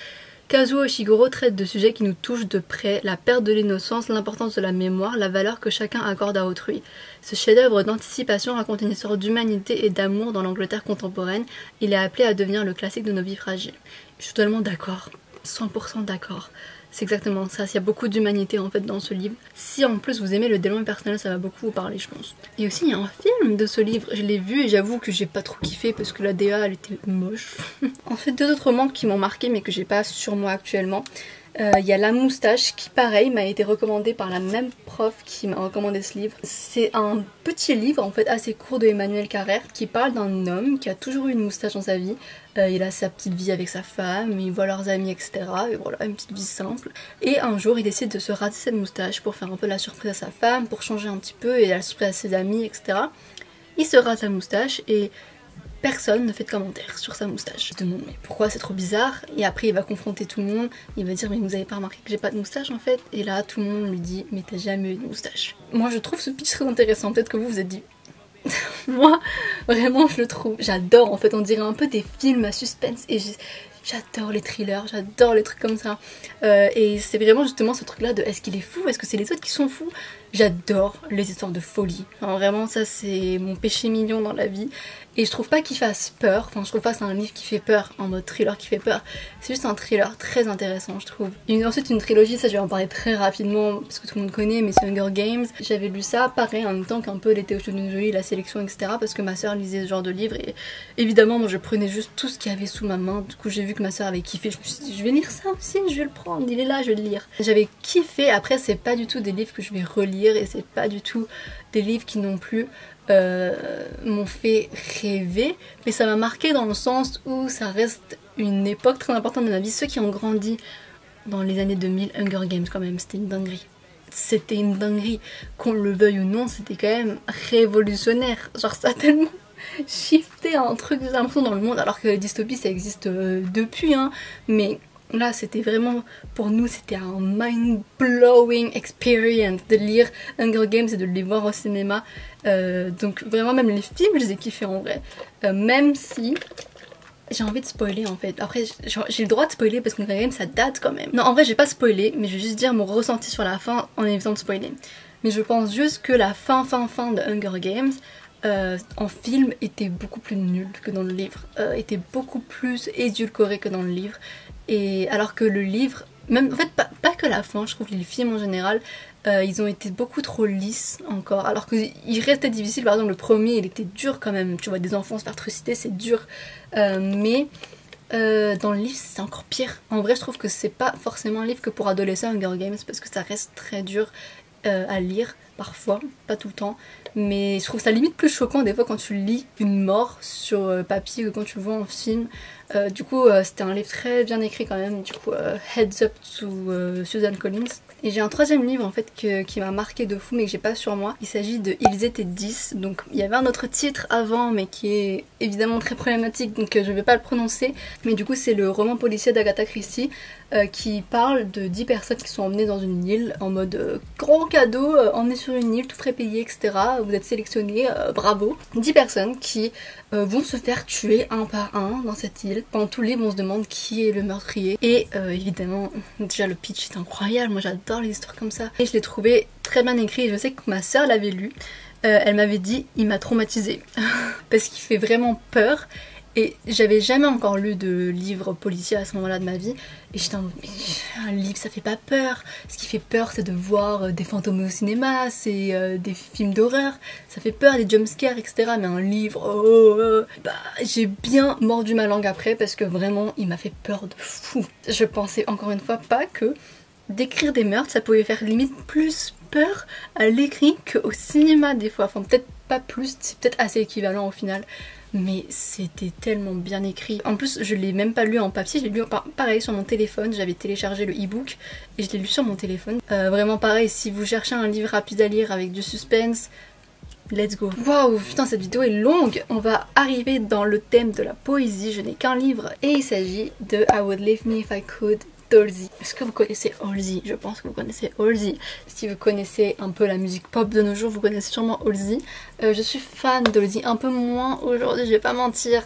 Kazuo Ishiguro traite de sujets qui nous touchent de près, la perte de l'innocence, l'importance de la mémoire, la valeur que chacun accorde à autrui. Ce chef-d'œuvre d'anticipation raconte une histoire d'humanité et d'amour dans l'Angleterre contemporaine. Il est appelé à devenir le classique de nos vies fragiles. Je suis totalement d'accord, 100% d'accord. C'est exactement ça, il y a beaucoup d'humanité en fait dans ce livre. Si en plus vous aimez le développement personnel, ça va beaucoup vous parler je pense. Et aussi il y a un film de ce livre, je l'ai vu et j'avoue que j'ai pas trop kiffé parce que la DA elle était moche. En fait deux autres romans qui m'ont marqué mais que j'ai pas sur moi actuellement. Il y a La Moustache qui pareil m'a été recommandé par la même prof qui m'a recommandé ce livre. C'est un petit livre en fait assez court de Emmanuel Carrère qui parle d'un homme qui a toujours eu une moustache dans sa vie. Il a sa petite vie avec sa femme, il voit leurs amis etc. Et voilà, une petite vie simple. Et un jour il décide de se raser cette moustache pour faire un peu la surprise à sa femme, pour changer un petit peu et la surprise à ses amis etc. Il se rase la moustache et personne ne fait de commentaires sur sa moustache. Je me demande mais pourquoi c'est trop bizarre, et après il va confronter tout le monde, il va dire mais vous avez pas remarqué que j'ai pas de moustache en fait, et là tout le monde lui dit mais t'as jamais eu de moustache. Moi je trouve ce pitch très intéressant, peut-être que vous vous êtes dit moi vraiment je le trouve, j'adore en fait, on dirait un peu des films à suspense et j'adore les thrillers, j'adore les trucs comme ça. Et c'est vraiment justement ce truc là de est-ce qu'il est fou, est-ce que c'est les autres qui sont fous. J'adore les histoires de folie, enfin, vraiment ça c'est mon péché mignon dans la vie. Et je trouve pas qu'il fasse peur, enfin je trouve pas que c'est un livre qui fait peur, en mode thriller qui fait peur. C'est juste un thriller très intéressant je trouve. Et ensuite une trilogie, ça je vais en parler très rapidement parce que tout le monde connaît, mais c'est Hunger Games. J'avais lu ça pareil en même temps qu'un peu les Théo Jolie, la sélection etc. parce que ma soeur lisait ce genre de livre et évidemment moi je prenais juste tout ce qu'il y avait sous ma main. Du coup j'ai vu que ma soeur avait kiffé, je me suis dit je vais lire ça aussi, je vais le prendre, il est là, je vais le lire. J'avais kiffé, après c'est pas du tout des livres que je vais relire et c'est pas du tout des livres qui non plus m'ont fait rêver, mais ça m'a marqué dans le sens où ça reste une époque très importante de ma vie. Ceux qui ont grandi dans les années 2000, Hunger Games quand même, c'était une dinguerie. C'était une dinguerie, qu'on le veuille ou non, c'était quand même révolutionnaire. Genre ça a tellement shifté un truc, j'ai l'impression, dans le monde, alors que la dystopie ça existe depuis, hein, mais là c'était vraiment, pour nous c'était un mind-blowing experience de lire Hunger Games et de les voir au cinéma. Donc vraiment même les films je les ai kiffés en vrai. Même si j'ai envie de spoiler en fait. Après j'ai le droit de spoiler parce que Hunger Games ça date quand même. Non en vrai j'ai pas spoilé, mais je vais juste dire mon ressenti sur la fin en évitant de spoiler. Mais je pense juste que la fin de Hunger Games en film était beaucoup plus nulle que dans le livre, était beaucoup plus édulcoré que dans le livre. Et alors que le livre, même en fait pas que la fin, je trouve que les films en général ils ont été beaucoup trop lisses encore, alors qu'il restait difficile. Par exemple le premier il était dur quand même, tu vois des enfants se faire trucider c'est dur, mais dans le livre c'est encore pire. En vrai je trouve que c'est pas forcément un livre que pour adolescents Hunger Games, parce que ça reste très dur à lire parfois, pas tout le temps, mais je trouve ça limite plus choquant des fois quand tu lis une mort sur papier que quand tu le vois en film. Du coup c'était un livre très bien écrit quand même, du coup heads up to Susan Collins. Et j'ai un troisième livre en fait qui m'a marqué de fou mais que j'ai pas sur moi. Il s'agit de Ils étaient 10, donc il y avait un autre titre avant mais qui est évidemment très problématique donc je vais pas le prononcer, mais du coup c'est le roman policier d'Agatha Christie. qui parle de 10 personnes qui sont emmenées dans une île en mode grand cadeau, emmenées sur une île, tout frais payé, etc. Vous êtes sélectionnés, bravo. 10 personnes qui vont se faire tuer un par un dans cette île. Pendant tout le livre, on se demande qui est le meurtrier. Et évidemment, déjà le pitch est incroyable, moi j'adore les histoires comme ça. Et je l'ai trouvé très bien écrit et je sais que ma soeur l'avait lu. Elle m'avait dit, il m'a traumatisée parce qu'il fait vraiment peur. Et j'avais jamais encore lu de livre policier à ce moment-là de ma vie. Et j'étais en mode, mais un livre ça fait pas peur. Ce qui fait peur c'est de voir des fantômes au cinéma, c'est des films d'horreur. Ça fait peur, des jumpscares, etc. Mais un livre, bah, j'ai bien mordu ma langue après parce que vraiment il m'a fait peur de fou. Je pensais encore une fois pas que d'écrire des meurtres ça pouvait faire limite plus peur à l'écrit qu'au cinéma des fois. Enfin peut-être pas plus, c'est peut-être assez équivalent au final. Mais c'était tellement bien écrit. En plus, je l'ai même pas lu en papier, je l'ai lu pareil sur mon téléphone. J'avais téléchargé le e-book et je l'ai lu sur mon téléphone. Vraiment pareil, si vous cherchez un livre rapide à lire avec du suspense, let's go. Waouh, putain, cette vidéo est longue. On va arriver dans le thème de la poésie. Je n'ai qu'un livre et il s'agit de I Would Leave Me If I Could d'Halsey. Est-ce que vous connaissez Halsey? Je pense que vous connaissez Halsey. Si vous connaissez un peu la musique pop de nos jours, vous connaissez sûrement Halsey. Je suis fan d'Halsey, un peu moins aujourd'hui, je vais pas mentir.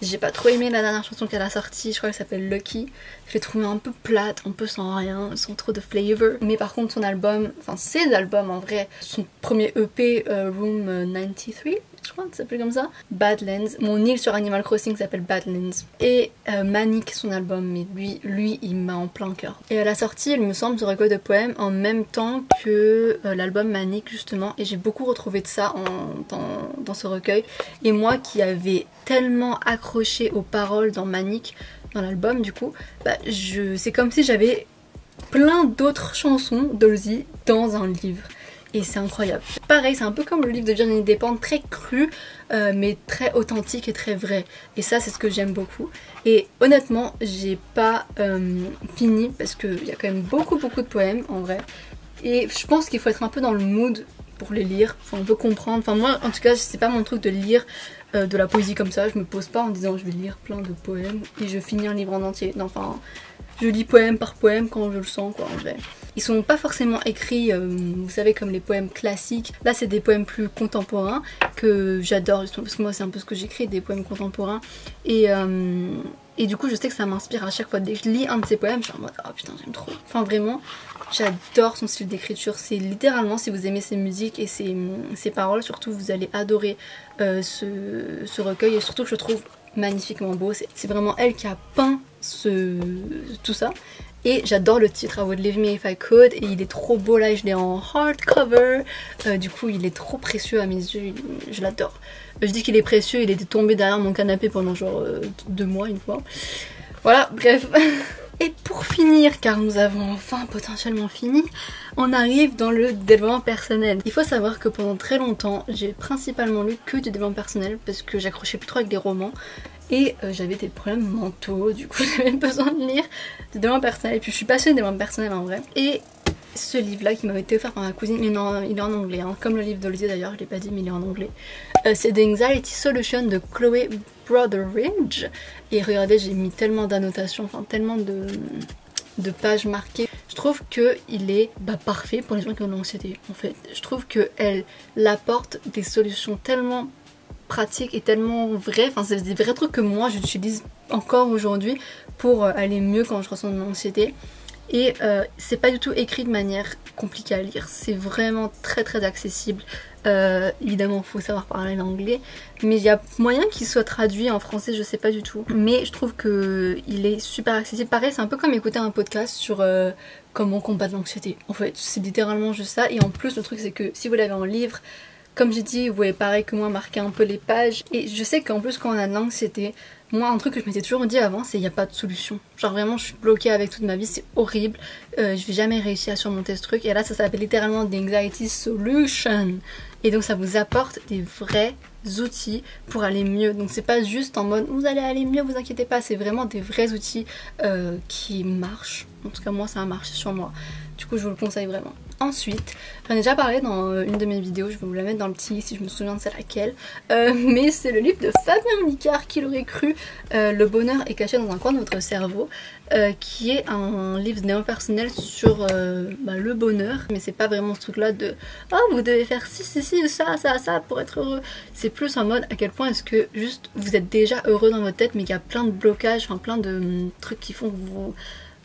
J'ai pas trop aimé la dernière chanson qu'elle a sortie, je crois qu'elle s'appelle Lucky. Je l'ai trouvée un peu plate, un peu sans rien, sans trop de flavor. Mais par contre son album, enfin ses albums en vrai, son premier EP Room 93, je crois que ça s'appelle comme ça, Badlands, mon île sur Animal Crossing s'appelle Badlands, et Manic son album, mais lui il m'a en plein cœur. Et elle a sorti, il me semble, ce recueil de poèmes en même temps que l'album Manic justement, et j'ai beaucoup retrouvé de ça dans ce recueil. Et moi qui avais tellement accroché aux paroles dans Manic, dans l'album du coup, bah, c'est comme si j'avais plein d'autres chansons d'Halsey dans un livre. Et c'est incroyable. Pareil, c'est un peu comme le livre de Virginie Despentes, très cru, mais très authentique et très vrai. Et ça, c'est ce que j'aime beaucoup. Et honnêtement, j'ai pas fini, parce qu'il y a quand même beaucoup de poèmes, en vrai. Et je pense qu'il faut être un peu dans le mood pour les lire, faut un peu comprendre. Enfin moi, en tout cas, c'est pas mon truc de lire de la poésie comme ça. Je me pose pas en disant je vais lire plein de poèmes et je finis un livre en entier. Non, enfin, je lis poème par poème quand je le sens, quoi, en vrai. Ils sont pas forcément écrits, vous savez, comme les poèmes classiques. Là, c'est des poèmes plus contemporains que j'adore, justement, parce que moi, c'est un peu ce que j'écris, des poèmes contemporains. Et du coup, je sais que ça m'inspire à chaque fois. Dès que je lis un de ces poèmes, je suis en mode, oh putain, j'aime trop. Enfin, vraiment, j'adore son style d'écriture. C'est littéralement, si vous aimez ses musiques et ses paroles, surtout, vous allez adorer ce recueil. Et surtout, que je trouve magnifiquement beau. C'est vraiment elle qui a peint tout ça. Et j'adore le titre I Would Leave Me If I Could, et il est trop beau là, je l'ai en hardcover, du coup il est trop précieux à mes yeux, je l'adore. Je dis qu'il est précieux, il était tombé derrière mon canapé pendant genre 2 mois une fois. Voilà, bref. Et pour finir, car nous avons enfin potentiellement fini, on arrive dans le développement personnel. Il faut savoir que pendant très longtemps, j'ai principalement lu que du développement personnel parce que j'accrochais plus trop avec des romans. Et j'avais des problèmes mentaux, du coup j'avais besoin de lire du développement personnel. Et puis je suis passionnée de développement personnel en vrai. Et ce livre-là qui m'avait été offert par ma cousine, mais non, il est en anglais, hein, comme le livre d'Halsey d'ailleurs, je l'ai pas dit, mais il est en anglais. C'est The Anxiety Solution de Chloe Brotheridge. Et regardez, j'ai mis tellement d'annotations, enfin tellement de pages marquées. Je trouve qu'il est parfait pour les gens qui ont de l'anxiété en fait. Je trouve qu'elle apporte des solutions tellement pratiques et tellement vraies, enfin c'est des vrais trucs que moi j'utilise encore aujourd'hui pour aller mieux quand je ressens de l'anxiété. Et c'est pas du tout écrit de manière compliquée à lire, c'est vraiment très accessible. Évidemment il faut savoir parler l'anglais, mais il y a moyen qu'il soit traduit en français, je sais pas du tout. Mais je trouve qu'il est super accessible. Pareil, c'est un peu comme écouter un podcast sur comment combattre l'anxiété. En fait, c'est littéralement juste ça. Et en plus, le truc c'est que si vous l'avez en livre, comme j'ai dit, vous pouvez pareil que moi marquer un peu les pages. Et je sais qu'en plus quand on a de l'anxiété, moi un truc que je m'étais toujours dit avant, c'est il n'y a pas de solution. Genre vraiment je suis bloquée avec toute ma vie, c'est horrible. Je vais jamais réussir à surmonter ce truc. Et là ça s'appelle littéralement The Anxiety Solution. Et donc ça vous apporte des vrais outils pour aller mieux. Donc c'est pas juste en mode vous allez aller mieux, vous inquiétez pas. C'est vraiment des vrais outils qui marchent. En tout cas moi ça a marché sur moi. Du coup je vous le conseille vraiment. Ensuite, j'en ai déjà parlé dans une de mes vidéos, je vais vous la mettre dans le petit si je me souviens de c'est laquelle, mais c'est le livre de Fabien Licard, qui l'aurait cru, Le bonheur est caché dans un coin de votre cerveau, qui est un livre néo-personnel sur le bonheur, mais c'est pas vraiment ce truc là de « Oh, vous devez faire ci, ça pour être heureux ». C'est plus en mode à quel point est-ce que juste vous êtes déjà heureux dans votre tête, mais qu'il y a plein de blocages, enfin plein de trucs qui font que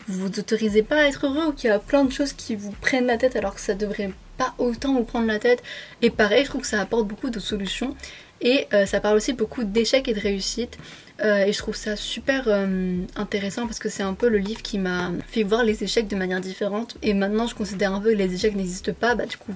vous autorisez pas à être heureux, ou qu'il y a plein de choses qui vous prennent la tête alors que ça devrait pas autant vous prendre la tête. Et pareil, je trouve que ça apporte beaucoup de solutions, et ça parle aussi beaucoup d'échecs et de réussite, et je trouve ça super intéressant parce que c'est un peu le livre qui m'a fait voir les échecs de manière différente, et maintenant je considère un peu que les échecs n'existent pas, du coup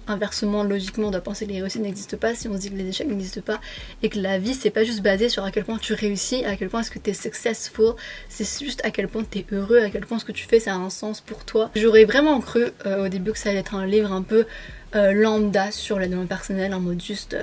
inversement, logiquement, on doit penser que les réussites n'existent pas si on se dit que les échecs n'existent pas, et que la vie c'est pas juste basé sur à quel point tu réussis, à quel point est-ce que t'es successful, c'est juste à quel point t'es heureux, à quel point ce que tu fais ça a un sens pour toi. J'aurais vraiment cru au début que ça allait être un livre un peu lambda sur le développement personnel, en mode juste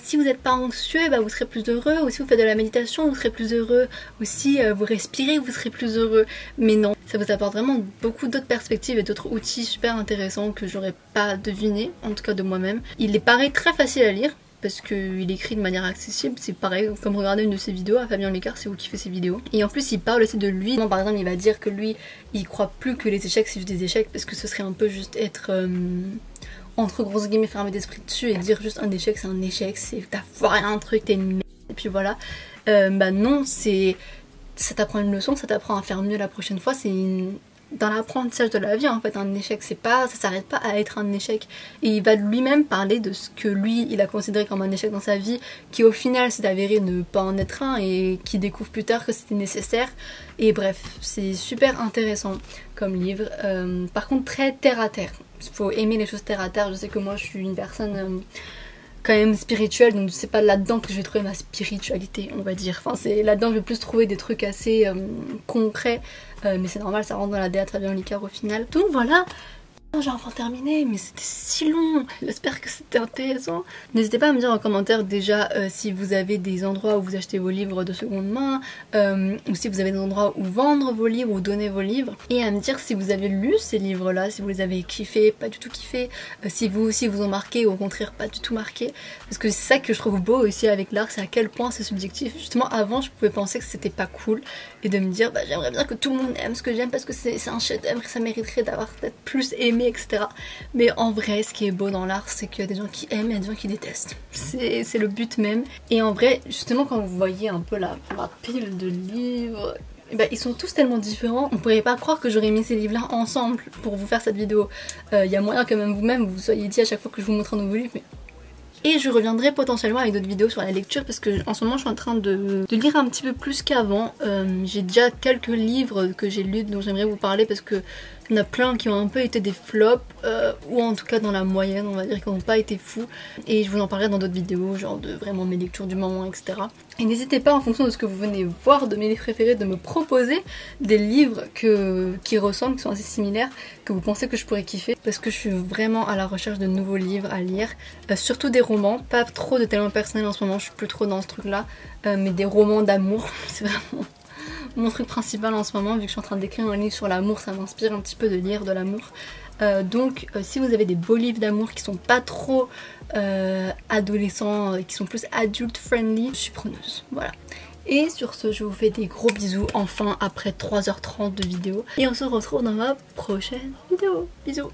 si vous n'êtes pas anxieux, vous serez plus heureux, ou si vous faites de la méditation vous serez plus heureux, ou si vous respirez vous serez plus heureux. Mais non, ça vous apporte vraiment beaucoup d'autres perspectives et d'autres outils super intéressants que j'aurais pas deviné, en tout cas de moi-même. Il est pareil très facile à lire parce qu'il écrit de manière accessible, c'est pareil comme regarder une de ses vidéos à Fabien Licard, c'est vous qui fait ses vidéos. Et en plus il parle aussi de lui, par exemple il va dire que lui il croit plus que les échecs c'est juste des échecs, parce que ce serait un peu juste être entre grosses guillemets fermé d'esprit dessus et dire juste un échec c'est un échec, c'est t'as foiré un truc, t'es une merde, et puis voilà. Non, c'est ça t'apprend une leçon, ça t'apprend à faire mieux la prochaine fois, c'est dans l'apprentissage de la vie en fait. Un échec c'est pas, ça s'arrête pas à être un échec, et il va lui-même parler de ce que lui il a considéré comme un échec dans sa vie, qui au final s'est avéré ne pas en être un, et qui découvre plus tard que c'était nécessaire. Et bref, c'est super intéressant comme livre, par contre très terre à terre, il faut aimer les choses terre à terre. Je sais que moi je suis une personne quand même spirituelle, donc c'est pas là-dedans que je vais trouver ma spiritualité, on va dire. Enfin c'est là-dedans que je vais plus trouver des trucs assez concrets, mais c'est normal, ça rentre dans la DA Fabien Licard au final. Donc voilà, j'ai enfin terminé, mais c'était si long. J'espère que c'était intéressant. N'hésitez pas à me dire en commentaire déjà si vous avez des endroits où vous achetez vos livres de seconde main, ou si vous avez des endroits où vendre vos livres ou donner vos livres, et à me dire si vous avez lu ces livres là, si vous les avez kiffés, pas du tout kiffés, si vous aussi vous ont marqué ou au contraire pas du tout marqué, parce que c'est ça que je trouve beau aussi avec l'art, c'est à quel point c'est subjectif. Justement avant je pouvais penser que c'était pas cool, et de me dire j'aimerais bien que tout le monde aime ce que j'aime parce que c'est un chef-d'œuvre, ça mériterait d'avoir peut-être plus aimé, etc. Mais en vrai ce qui est beau dans l'art c'est qu'il y a des gens qui aiment et des gens qui détestent, c'est le but même. Et en vrai justement quand vous voyez un peu la pile de livres, ils sont tous tellement différents, on pourrait pas croire que j'aurais mis ces livres là ensemble pour vous faire cette vidéo. Il y a moyen que même vous-même vous soyez dit à chaque fois que je vous montre un nouveau livre Et je reviendrai potentiellement avec d'autres vidéos sur la lecture, parce que en ce moment je suis en train de lire un petit peu plus qu'avant. J'ai déjà quelques livres que j'ai lus dont j'aimerais vous parler, parce que il y en a plein qui ont un peu été des flops, ou en tout cas dans la moyenne on va dire, qui n'ont pas été fous, et je vous en parlerai dans d'autres vidéos, genre de vraiment mes lectures du moment, etc. Et n'hésitez pas en fonction de ce que vous venez voir de mes livres préférés de me proposer des livres qui ressemblent, qui sont assez similaires, que vous pensez que je pourrais kiffer, parce que je suis vraiment à la recherche de nouveaux livres à lire, surtout des romans, pas trop de développement personnel en ce moment, je suis plus trop dans ce truc là, mais des romans d'amour, c'est vraiment mon truc principal en ce moment, vu que je suis en train d'écrire un livre sur l'amour, ça m'inspire un petit peu de lire de l'amour. Donc si vous avez des beaux livres d'amour qui sont pas trop adolescents, qui sont plus adult friendly, je suis preneuse, voilà. Et sur ce, je vous fais des gros bisous, enfin après 3h30 de vidéo, et on se retrouve dans ma prochaine vidéo. Bisous.